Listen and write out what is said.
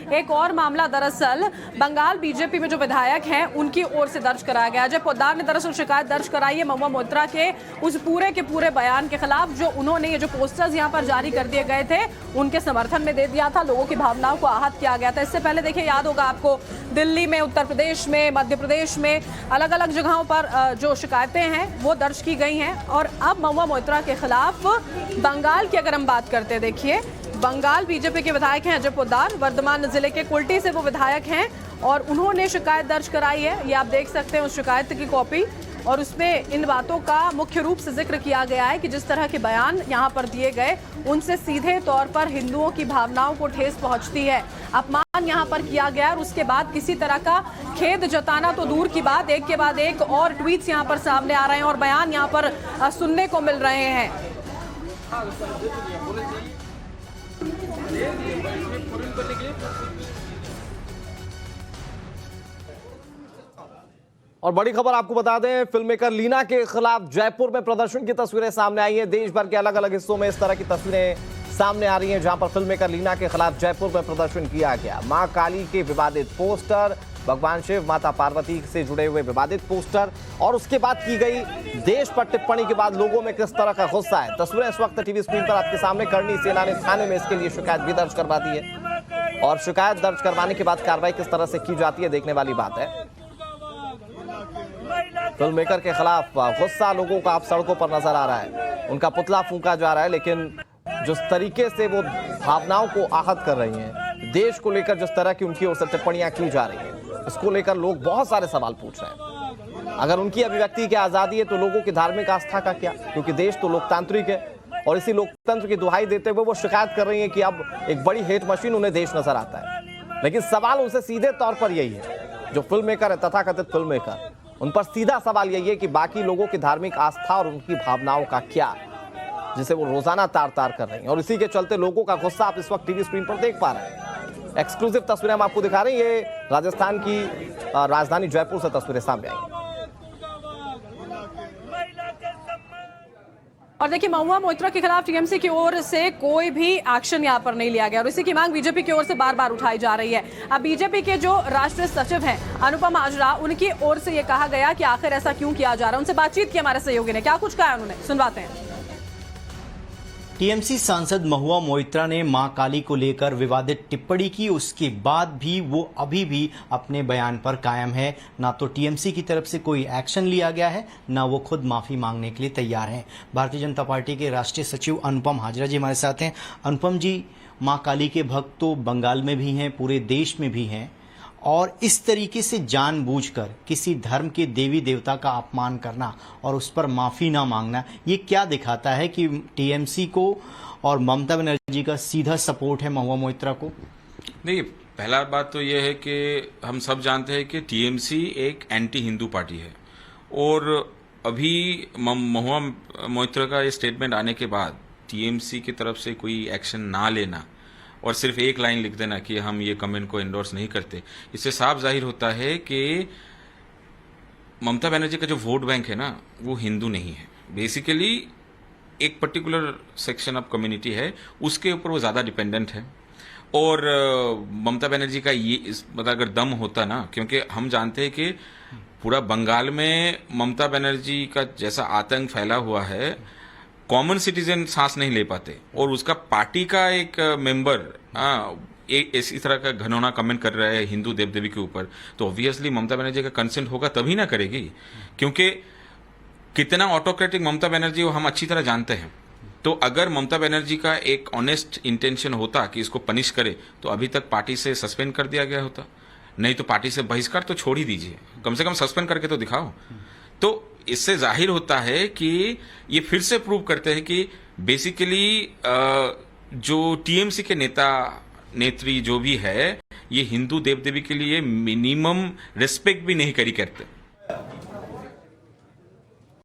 एक और मामला दरअसल बंगाल बीजेपी में जो विधायक हैं उनकी ओर से दर्ज कराया गया। अजय पोद्दार ने दरअसल शिकायत दर्ज कराई है महुआ मोइत्रा के उस पूरे के पूरे बयान के खिलाफ जो उन्होंने ये जो पोस्टर्स यहाँ पर जारी कर दिए गए थे उनके समर्थन में दे दिया था, लोगों की भावनाओं को आहत किया गया था। इससे पहले देखिए, याद होगा आपको, दिल्ली में, उत्तर प्रदेश में, मध्य प्रदेश में अलग अलग जगहों पर जो शिकायतें हैं वो दर्ज की गई हैं। और अब महुआ मोइत्रा के खिलाफ बंगाल की अगर हम बात करते हैं, देखिए बंगाल बीजेपी के विधायक हैं अजय पोद्दार, वर्धमान जिले के कुल्टी से वो विधायक हैं और उन्होंने शिकायत दर्ज कराई है। ये आप देख सकते हैं उस शिकायत की कॉपी, और उसमें इन बातों का मुख्य रूप से जिक्र किया गया है कि जिस तरह के बयान यहाँ पर दिए गए उनसे सीधे तौर पर हिंदुओं की भावनाओं को ठेस पहुंचती है, अपमान यहाँ पर किया गया। और उसके बाद किसी तरह का खेद जताना तो दूर की बात, एक के बाद एक और ट्वीट्स यहाँ पर सामने आ रहे हैं और बयान यहाँ पर सुनने को मिल रहे हैं। और बड़ी खबर आपको बता दें, फिल्म मेकर लीना के खिलाफ जयपुर में प्रदर्शन की तस्वीरें सामने आई हैं। देश भर के अलग अलग हिस्सों में इस तरह की तस्वीरें सामने आ रही हैं जहां पर फिल्म मेकर लीना के खिलाफ जयपुर में प्रदर्शन किया गया। मां काली के विवादित पोस्टर, भगवान शिव, माता पार्वती से जुड़े हुए विवादित पोस्टर और उसके बाद की गई देश पर टिप्पणी के बाद लोगों में किस तरह का गुस्सा है, तस्वीरें इस वक्त टीवी स्क्रीन पर आपके सामने। करनी सेना ने थाने में इसके लिए शिकायत भी दर्ज करवा दी है और शिकायत दर्ज करवाने के बाद कार्रवाई किस तरह से की जाती है देखने वाली बात है। फिल्म मेकर के खिलाफ गुस्सा लोगों का आप सड़कों पर नजर आ रहा है, उनका पुतला फूंका जा रहा है, लेकिन जिस तरीके से वो भावनाओं को आहत कर रही हैं, देश को लेकर जिस तरह की उनकी ओर से टिप्पणियां की जा रही हैं, इसको लेकर लोग बहुत सारे सवाल पूछ रहे हैं। अगर उनकी अभिव्यक्ति की आजादी है तो लोगों की धार्मिक आस्था का क्या, क्योंकि देश तो लोकतांत्रिक है। और इसी लोकतंत्र की दुहाई देते हुए वो शिकायत कर रही है कि अब एक बड़ी हेट मशीन उन्हें देश नजर आता है। लेकिन सवाल उनसे सीधे तौर पर यही है, जो फिल्म मेकर है, तथाकथित फिल्म मेकर, उन पर सीधा सवाल यही है कि बाकी लोगों की धार्मिक आस्था और उनकी भावनाओं का क्या, जिसे वो रोजाना तार तार कर रही हैं। और इसी के चलते लोगों का गुस्सा आप इस वक्त टीवी स्क्रीन पर देख पा रहे हैं। एक्सक्लूसिव तस्वीरें हम आपको दिखा रहे हैं, ये राजस्थान की राजधानी जयपुर से तस्वीरें सामने आई। और देखिए, महुआ मोइत्रा के खिलाफ टीएमसी की ओर से कोई भी एक्शन यहाँ पर नहीं लिया गया और इसी की मांग बीजेपी की ओर से बार बार उठाई जा रही है। अब बीजेपी के जो राष्ट्रीय सचिव हैं अनुपम हाजरा, उनकी ओर से ये कहा गया कि आखिर ऐसा क्यों किया जा रहा है। उनसे बातचीत की हमारे सहयोगी ने, क्या कुछ कहा उन्होंने, सुनवाते हैं। टीएमसी सांसद महुआ मोइत्रा ने मां काली को लेकर विवादित टिप्पणी की, उसके बाद भी वो अभी भी अपने बयान पर कायम है। ना तो टीएमसी की तरफ से कोई एक्शन लिया गया है, ना वो खुद माफी मांगने के लिए तैयार हैं। भारतीय जनता पार्टी के राष्ट्रीय सचिव अनुपम हाजरा जी हमारे साथ हैं। अनुपम जी, मां काली के भक्त तो बंगाल में भी हैं, पूरे देश में भी हैं, और इस तरीके से जानबूझकर किसी धर्म के देवी देवता का अपमान करना और उस पर माफ़ी ना मांगना, ये क्या दिखाता है कि टीएमसी को और ममता बनर्जी का सीधा सपोर्ट है महुआ मोइत्रा को? नहीं, पहला बात तो ये है कि हम सब जानते हैं कि टीएमसी एक एंटी हिंदू पार्टी है और अभी महुआ मोइत्रा का ये स्टेटमेंट आने के बाद टीएमसी की तरफ से कोई एक्शन ना लेना और सिर्फ एक लाइन लिख देना कि हम ये कमेंट को एंडोर्स नहीं करते, इससे साफ जाहिर होता है कि ममता बनर्जी का जो वोट बैंक है ना, वो हिंदू नहीं है। बेसिकली एक पर्टिकुलर सेक्शन ऑफ कम्युनिटी है, उसके ऊपर वो ज़्यादा डिपेंडेंट है। और ममता बनर्जी का ये मतलब अगर दम होता ना, क्योंकि हम जानते हैं कि पूरा बंगाल में ममता बनर्जी का जैसा आतंक फैला हुआ है, कॉमन सिटीजन सांस नहीं ले पाते और उसका पार्टी का एक मेंबर इसी तरह का घनौना कमेंट कर रहा है हिंदू देव देवी के ऊपर, तो ऑब्वियसली ममता बनर्जी का कंसेंट होगा तभी ना करेगी। क्योंकि कितना ऑटोक्रेटिक ममता बनर्जी वो हम अच्छी तरह जानते हैं। तो अगर ममता बनर्जी का एक ऑनेस्ट इंटेंशन होता कि इसको पनिश करे तो अभी तक पार्टी से सस्पेंड कर दिया गया होता, नहीं तो पार्टी से बहिष्कार तो छोड़ ही दीजिए, कम से कम सस्पेंड करके तो दिखाओ। तो इससे जाहिर होता है कि ये फिर से प्रूव करते हैं कि बेसिकली जो टीएमसी के नेता नेत्री जो भी है, ये हिंदू देव देवी के लिए मिनिमम रिस्पेक्ट भी नहीं करते।